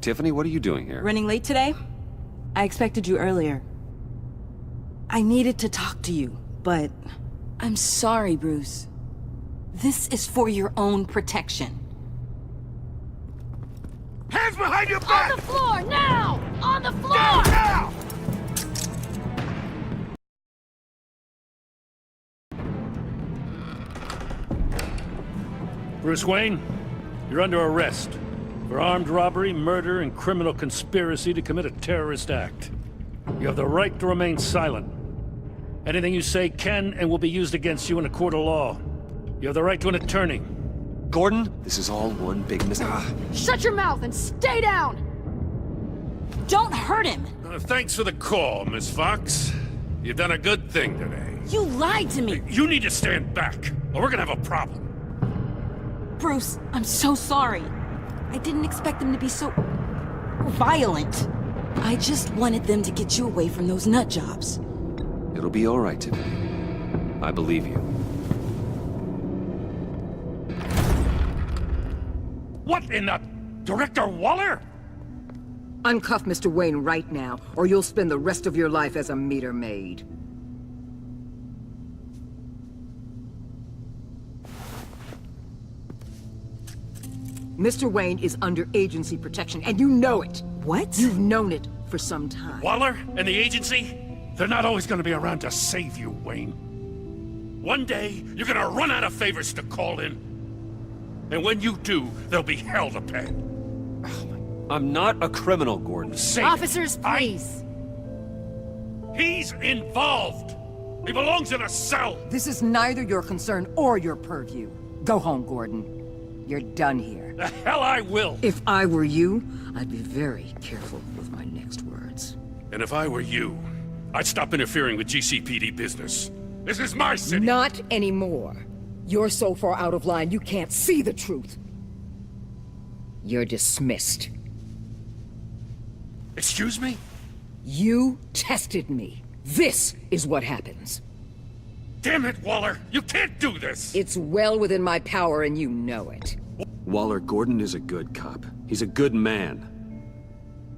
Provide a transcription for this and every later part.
Tiffany, what are you doing here? Running late today? I expected you earlier. I needed to talk to you, but... I'm sorry, Bruce. This is for your own protection. Hands behind your back! On the floor, now! On the floor! Down now! Bruce Wayne, you're under arrest for armed robbery, murder, and criminal conspiracy to commit a terrorist act. You have the right to remain silent. Anything you say can and will be used against you in a court of law. You have the right to an attorney. Gordon, this is all one big mistake. Shut your mouth and stay down! Don't hurt him! Thanks for the call, Miss Fox. You've done a good thing today. You lied to me! You need to stand back, or we're gonna have a problem. Bruce, I'm so sorry. I didn't expect them to be so... violent. I just wanted them to get you away from those nut jobs. It'll be all right, Tiffany. I believe you. What in the... Director Waller? Uncuff Mr. Wayne right now, or you'll spend the rest of your life as a meter maid. Mr. Wayne is under agency protection, and you know it. What? You've known it for some time. Waller and the agency? They're not always gonna be around to save you, Wayne. One day, you're gonna run out of favors to call in. And when you do, there'll be hell to pay. I'm not a criminal, Gordon. Say Officers, please. He's involved. He belongs in a cell. This is neither your concern or your purview. Go home, Gordon. You're done here. The hell I will. If I were you, I'd be very careful with my next words. And if I were you, I'd stop interfering with GCPD business. This is my city. Not anymore. You're so far out of line you can't see the truth. You're dismissed. Excuse me? You tested me. This is what happens. Damn it, Waller! You can't do this! It's well within my power and you know it. Waller, Gordon is a good cop. He's a good man.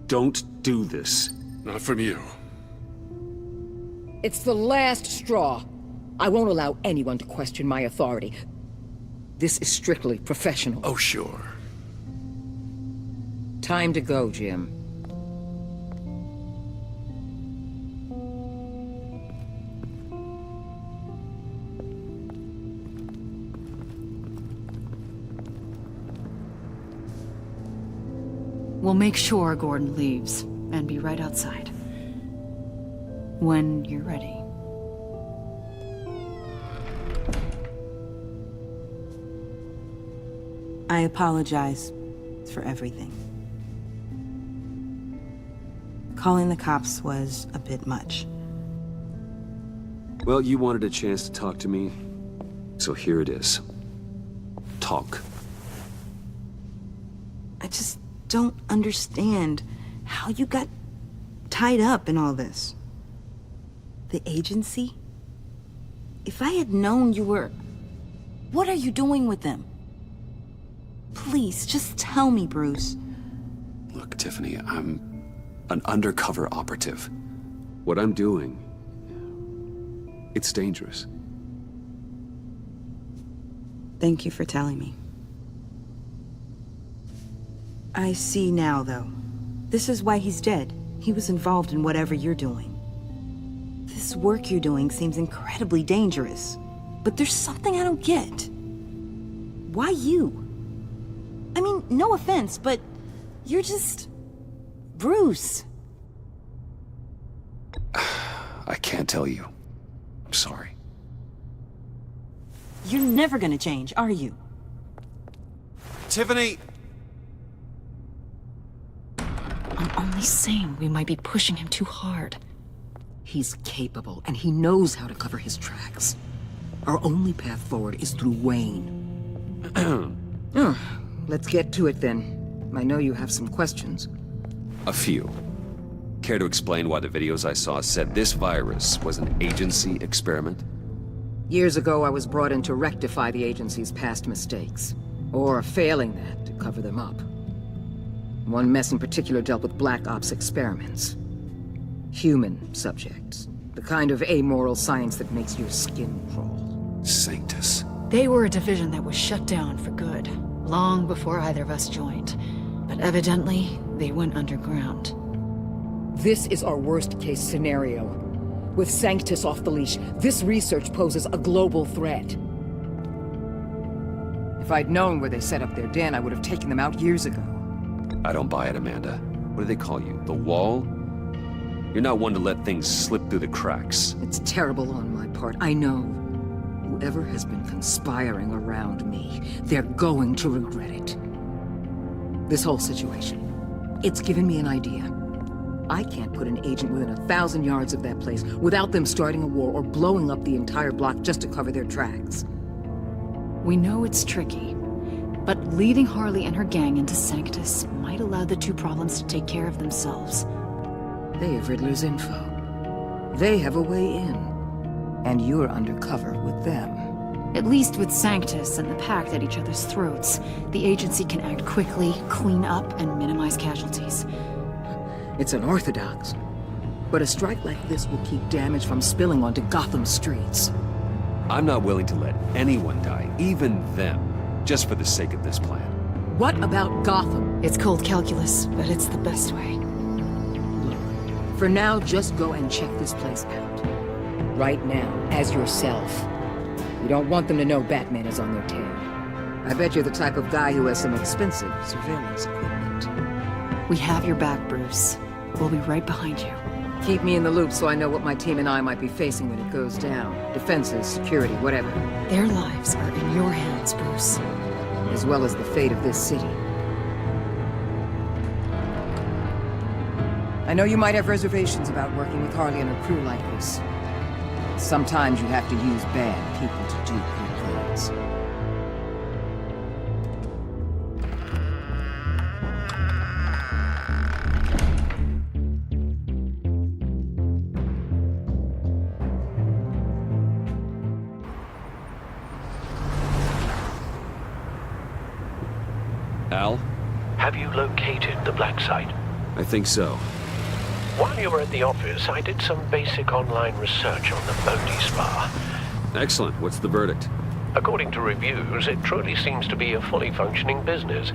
Don't do this. Not from you. It's the last straw. I won't allow anyone to question my authority. This is strictly professional. Oh, sure. Time to go, Jim. We'll make sure Gordon leaves, and be right outside. When you're ready. I apologize for everything. Calling the cops was a bit much. Well, you wanted a chance to talk to me, so here it is. Talk. I just don't understand how you got tied up in all this. The agency? If I had known you were... What are you doing with them? Please, just tell me, Bruce. Look, Tiffany, I'm an undercover operative. What I'm doing, it's dangerous. Thank you for telling me. I see now, though. This is why he's dead. He was involved in whatever you're doing. This work you're doing seems incredibly dangerous. But there's something I don't get. Why you? I mean, no offense, but you're just... Bruce. I can't tell you. I'm sorry. You're never gonna change, are you? Tiffany! I'm only saying we might be pushing him too hard. He's capable, and he knows how to cover his tracks. Our only path forward is through Wayne. Let's get to it, then. I know you have some questions. A few. Care to explain why the videos I saw said this virus was an agency experiment? Years ago, I was brought in to rectify the agency's past mistakes. Or failing that, to cover them up. One mess in particular dealt with Black Ops experiments. Human subjects. The kind of amoral science that makes your skin crawl. Sanctus. They were a division that was shut down for good, long before either of us joined. But evidently, they went underground. This is our worst-case scenario. With Sanctus off the leash, this research poses a global threat. If I'd known where they set up their den, I would have taken them out years ago. I don't buy it, Amanda. What do they call you? The Wall? You're not one to let things slip through the cracks. It's terrible on my part, I know. Whoever has been conspiring around me, they're going to regret it. This whole situation, it's given me an idea. I can't put an agent within 1,000 yards of that place without them starting a war or blowing up the entire block just to cover their tracks. We know it's tricky, but leading Harley and her gang into Sanctus might allow the two problems to take care of themselves. They have Riddler's info. They have a way in. And you're undercover with them. At least with Sanctus and the Pact at each other's throats, the agency can act quickly, clean up, and minimize casualties. It's unorthodox. But a strike like this will keep damage from spilling onto Gotham streets. I'm not willing to let anyone die, even them, just for the sake of this plan. What about Gotham? It's cold calculus, but it's the best way. For now, just go and check this place out. Right now, as yourself. You don't want them to know Batman is on their tail. I bet you're the type of guy who has some expensive surveillance equipment. We have your back, Bruce. We'll be right behind you. Keep me in the loop so I know what my team and I might be facing when it goes down. Defenses, security, whatever. Their lives are in your hands, Bruce. As well as the fate of this city. I know you might have reservations about working with Harley and her crew like this. Sometimes you have to use bad people to do good things. Al? Have you located the black site? I think so. While you were at the office, I did some basic online research on the Bodhi Spa. Excellent. What's the verdict? According to reviews, it truly seems to be a fully functioning business,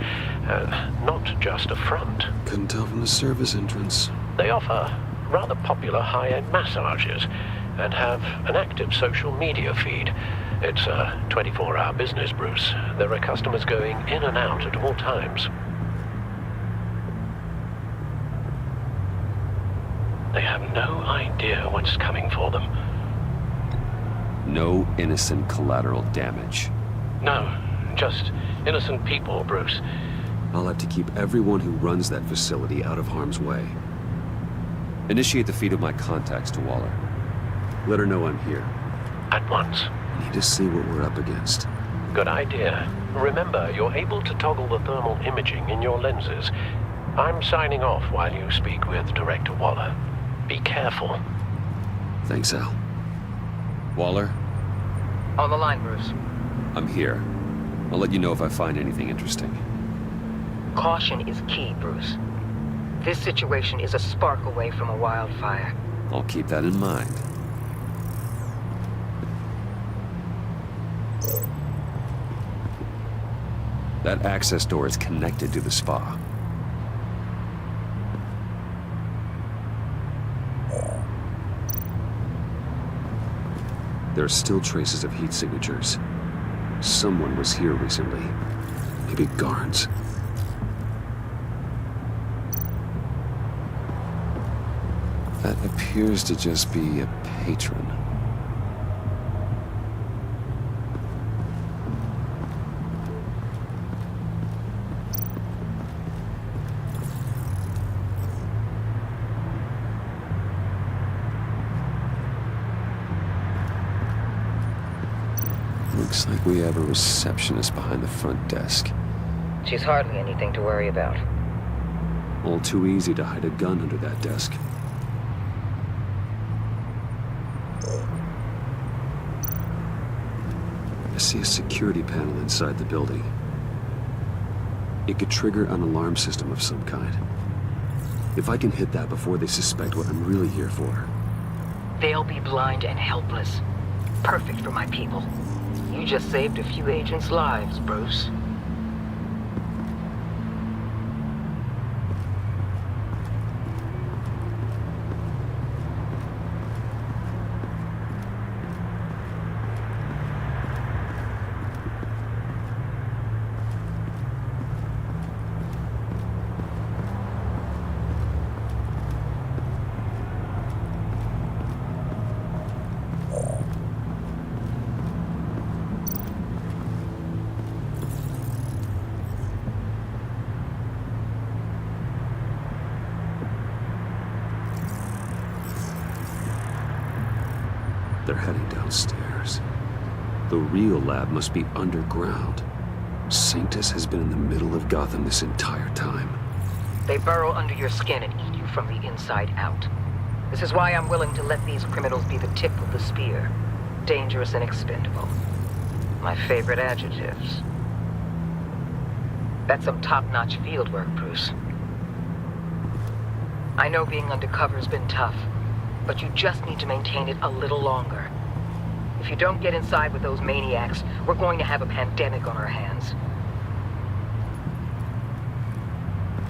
not just a front. Couldn't tell from the service entrance. They offer rather popular high-end massages and have an active social media feed. It's a 24-hour business, Bruce. There are customers going in and out at all times. They have no idea what's coming for them. No innocent collateral damage. No, just innocent people, Bruce. I'll have to keep everyone who runs that facility out of harm's way. Initiate the feed of my contacts to Waller. Let her know I'm here. At once. I need to see what we're up against. Good idea. Remember, you're able to toggle the thermal imaging in your lenses. I'm signing off while you speak with Director Waller. Be careful. Thanks, Al. Waller? On the line, Bruce. I'm here. I'll let you know if I find anything interesting. Caution is key, Bruce. This situation is a spark away from a wildfire. I'll keep that in mind. That access door is connected to the spa. There are still traces of heat signatures. Someone was here recently. Maybe guards. That appears to just be a patron. Looks like we have a receptionist behind the front desk. She's hardly anything to worry about. All too easy to hide a gun under that desk. I see a security panel inside the building. It could trigger an alarm system of some kind. If I can hit that before they suspect what I'm really here for. They'll be blind and helpless. Perfect for my people. You just saved a few agents' lives, Bruce. They're heading downstairs. The real lab must be underground. Sanctus has been in the middle of Gotham this entire time. They burrow under your skin and eat you from the inside out. This is why I'm willing to let these criminals be the tip of the spear. Dangerous and expendable. My favorite adjectives. That's some top-notch field work, Bruce. I know being undercover's been tough, but you just need to maintain it a little longer. If you don't get inside with those maniacs, we're going to have a pandemic on our hands.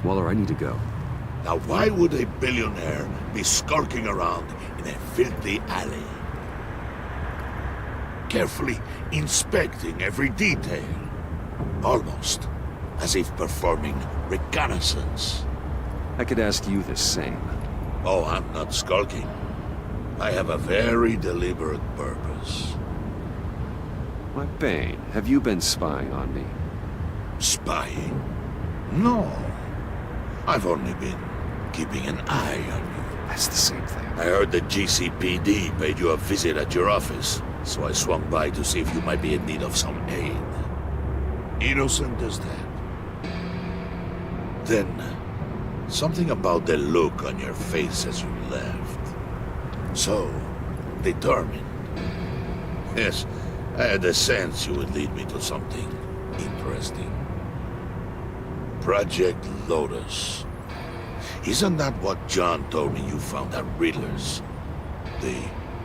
Waller, I need to go. Now why would a billionaire be skulking around in a filthy alley? Carefully inspecting every detail. Almost as if performing reconnaissance. I could ask you the same. Oh, I'm not skulking. I have a very deliberate purpose. Why, Bane, have you been spying on me? Spying? No. I've only been keeping an eye on you. That's the same thing. I heard the GCPD paid you a visit at your office, so I swung by to see if you might be in need of some aid. Innocent as that. Then, something about the look on your face as you left. So, determined. Yes, I had a sense you would lead me to something interesting. Project Lotus. Isn't that what John told me you found at Riddler's? The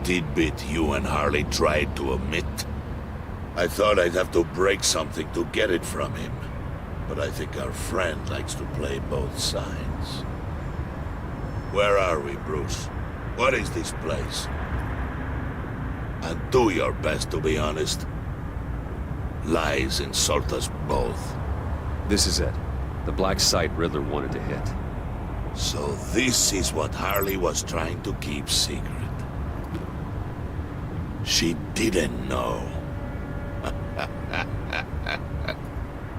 tidbit you and Harley tried to omit? I thought I'd have to break something to get it from him. But I think our friend likes to play both sides. Where are we, Bruce? What is this place? And do your best to be honest. Lies insult us both. This is it. The black site Riddler wanted to hit. So this is what Harley was trying to keep secret. She didn't know.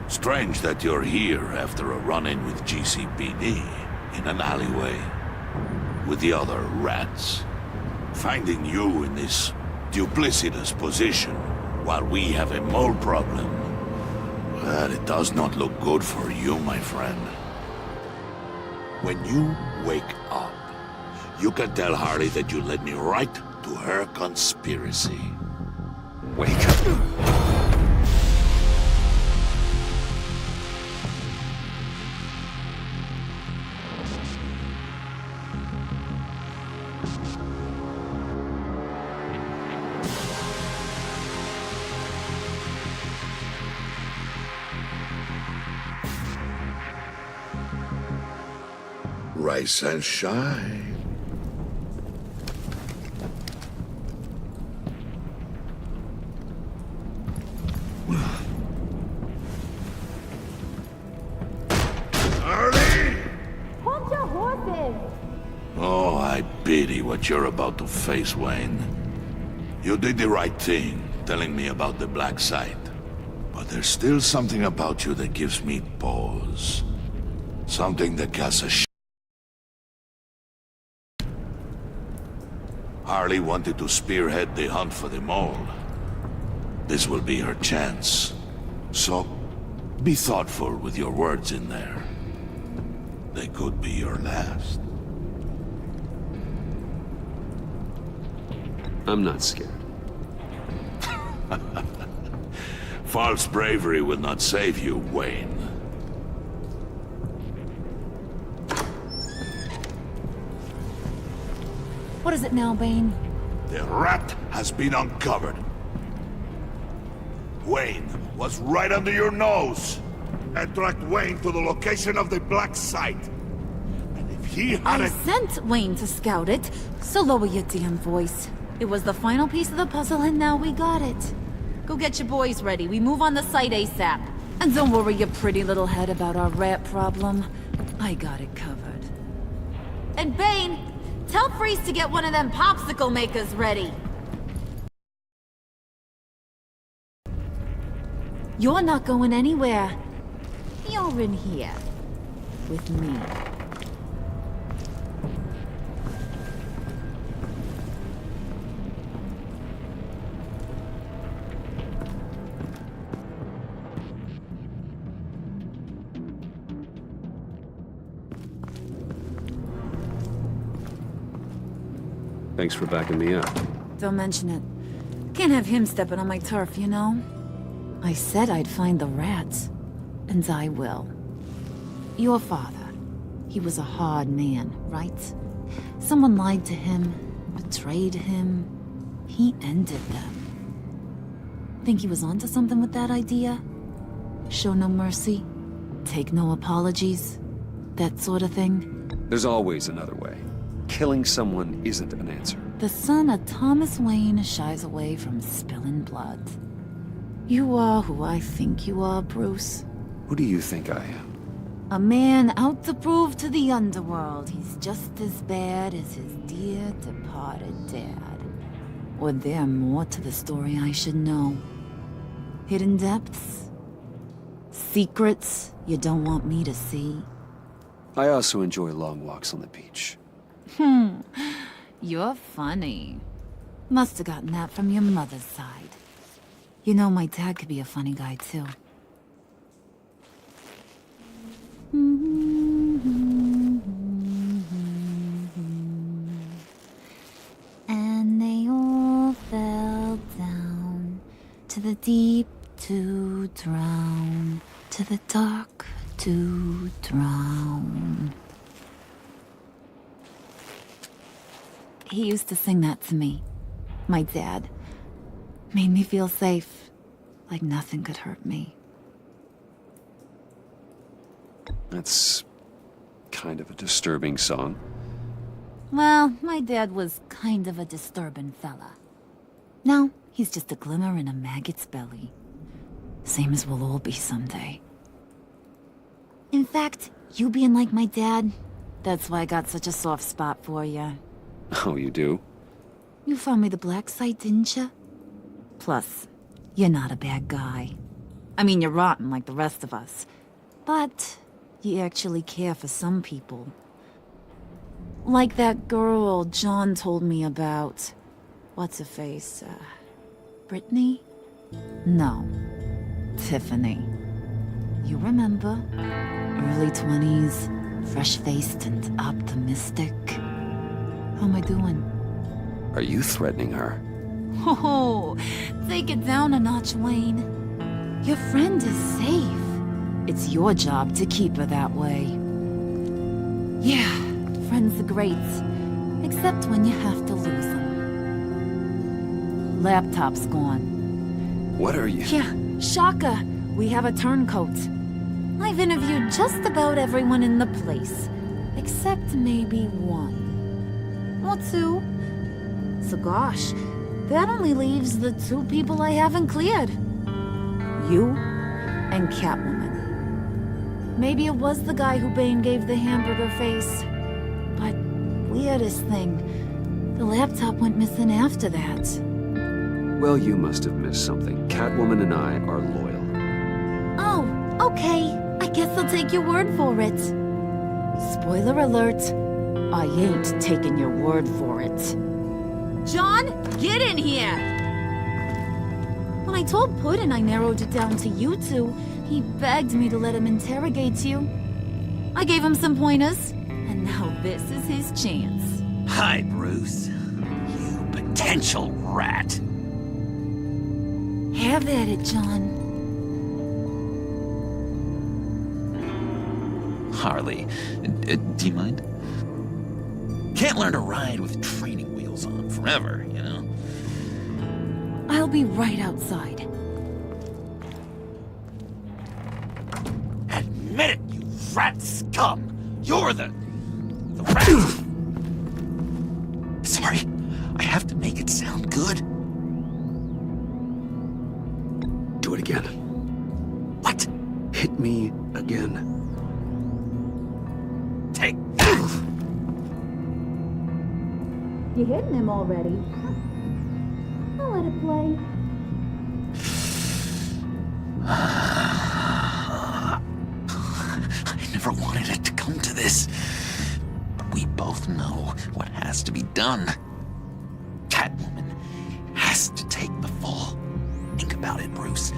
Strange that you're here after a run-in with GCPD in an alleyway with the other rats. Finding you in this duplicitous position while we have a mole problem. Well, it does not look good for you, my friend. When you wake up, you can tell Harley that you led me right to her conspiracy. Wake up. Rise and shine. Harley! Hold your horses! Oh, I pity what you're about to face, Wayne. You did the right thing, telling me about the black site. But there's still something about you that gives me pause. Something that casts a Harley wanted to spearhead the hunt for the mole. This will be her chance. So, be thoughtful with your words in there. They could be your last. I'm not scared. False bravery will not save you, Wayne. is it now, Bane? The rat has been uncovered. Wayne was right under your nose. I tracked Wayne to the location of the black site. And if he I hadn't... sent Wayne to scout it, so lower your damn voice. It was the final piece of the puzzle and now we got it. Go get your boys ready. We move on the site ASAP. And don't worry your pretty little head about our rat problem. I got it covered. And Bane, tell Freeze to get one of them popsicle makers ready. You're not going anywhere. You're in here. With me. Thanks for backing me up. Don't mention it. Can't have him stepping on my turf, you know? I said I'd find the rats. And I will. Your father. He was a hard man, right? Someone lied to him, betrayed him. He ended them. Think he was onto something with that idea? Show no mercy? Take no apologies? That sort of thing? There's always another way. Killing someone isn't an answer. The son of Thomas Wayne shies away from spilling blood. You are who I think you are, Bruce. Who do you think I am? A man out to prove to the underworld he's just as bad as his dear departed dad. Or there more to the story I should know. Hidden depths? Secrets you don't want me to see? I also enjoy long walks on the beach. You're funny. Must have gotten that from your mother's side. You know, my dad could be a funny guy, too. And they all fell down to the deep to drown, to the dark to drown. He used to sing that to me. My dad. Made me feel safe. Like nothing could hurt me. That's kind of a disturbing song. Well, my dad was kind of a disturbing fella. Now, he's just a glimmer in a maggot's belly. Same as we'll all be someday. In fact, you being like my dad, that's why I got such a soft spot for you. Oh, you do? You found me the black site, didn't you? Plus, you're not a bad guy. I mean, you're rotten like the rest of us. But you actually care for some people. Like that girl John told me about. What's her face? Brittany? No. Tiffany. You remember? Early 20s, fresh-faced and optimistic. How am I doing? Are you threatening her? Oh, take it down a notch, Wayne. Your friend is safe. It's your job to keep her that way. Yeah, friends are great. Except when you have to lose them. Laptop's gone. What are you? Yeah, shocker. We have a turncoat. I've interviewed just about everyone in the place. Except maybe one. Or two. So gosh, that only leaves the two people I haven't cleared. You and Catwoman. Maybe it was the guy who Bane gave the hamburger face. But weirdest thing, the laptop went missing after that. Well, you must have missed something. Catwoman and I are loyal. Oh, okay. I guess I'll take your word for it. Spoiler alert, I ain't taking your word for it. John, get in here! When I told Puddin' I narrowed it down to you two, he begged me to let him interrogate you. I gave him some pointers, and now this is his chance. Hi, Bruce. You potential rat. Have at it, John. Harley, do you mind? Can't learn to ride with training wheels. goes on forever, you know? I'll be right outside. Admit it, you rat scum! You're the rat! Sorry, I have to make it sound good. Do it again. What? Hit me again. Take... You hitting him already? I'll let it play. I never wanted it to come to this. But we both know what has to be done. Catwoman has to take the fall. Think about it, Bruce.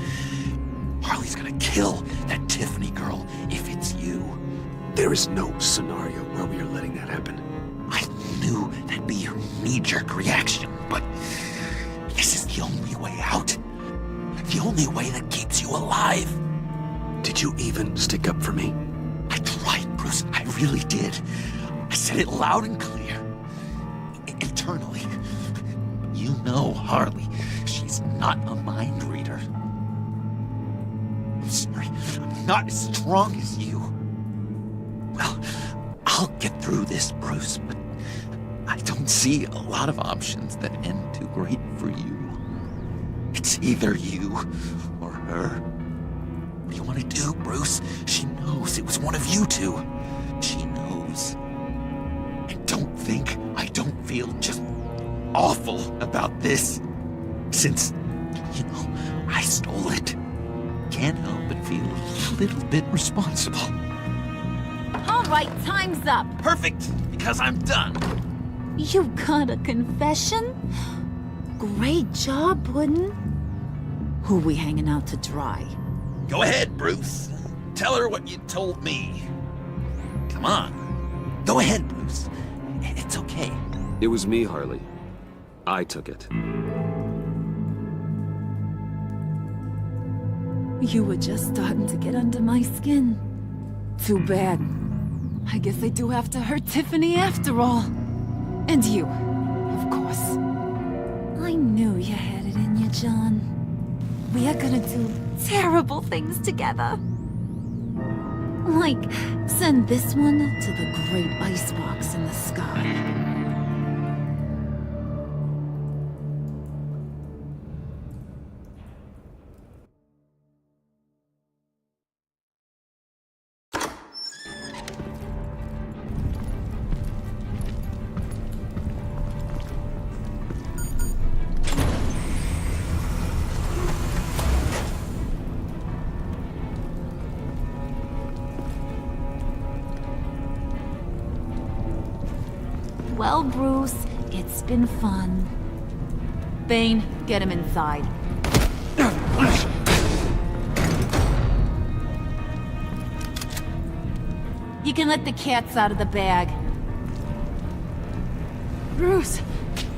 Harley's gonna kill that Tiffany girl if it's you. There is no scenario where we are letting that happen. I knew that'd be your knee-jerk reaction, but this is the only way out. The only way that keeps you alive. Did you even stick up for me? I tried, Bruce. I really did. I said it loud and clear. Internally. You know Harley. She's not a mind reader. I'm sorry. I'm not as strong as you. Well, I'll get through this, Bruce, but I don't see a lot of options that end too great for you. It's either you or her. What do you want to do, Bruce? She knows it was one of you two. She knows. And don't think I don't feel just awful about this. Since, you know, I stole it. Can't help but feel a little bit responsible. All right, time's up. Perfect, because I'm done. You got a confession? Great job, Puddin'. Who we hanging out to dry? Go ahead, Bruce. Tell her what you told me. Come on. Go ahead, Bruce. It's okay. It was me, Harley. I took it. You were just starting to get under my skin. Too bad. I guess I do have to hurt Tiffany after all. And you, of course. I knew you had it in you, John. We are gonna do terrible things together. Like, send this one to the great icebox in the sky. Well, Bruce, it's been fun. Bane, get him inside. You can let the cats out of the bag. Bruce!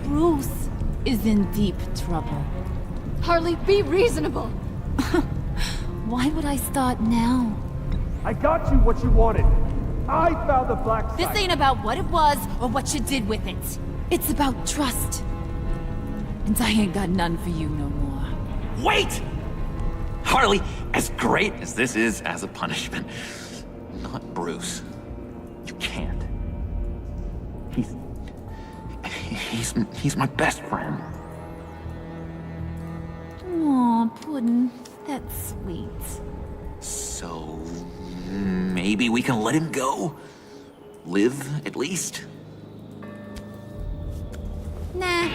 Bruce is in deep trouble. Harley, be reasonable! Why would I start now? I got you what you wanted. I found the black site. This ain't about what it was or what you did with it. It's about trust. And I ain't got none for you no more. Wait! Harley, as great as this is as a punishment, not Bruce. You can't. He's my best friend. Aw, Puddin', that's sweet. So, maybe we can let him go? Live, at least? Nah.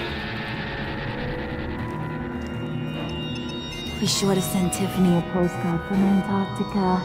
Be sure to send Tiffany a postcard from Antarctica.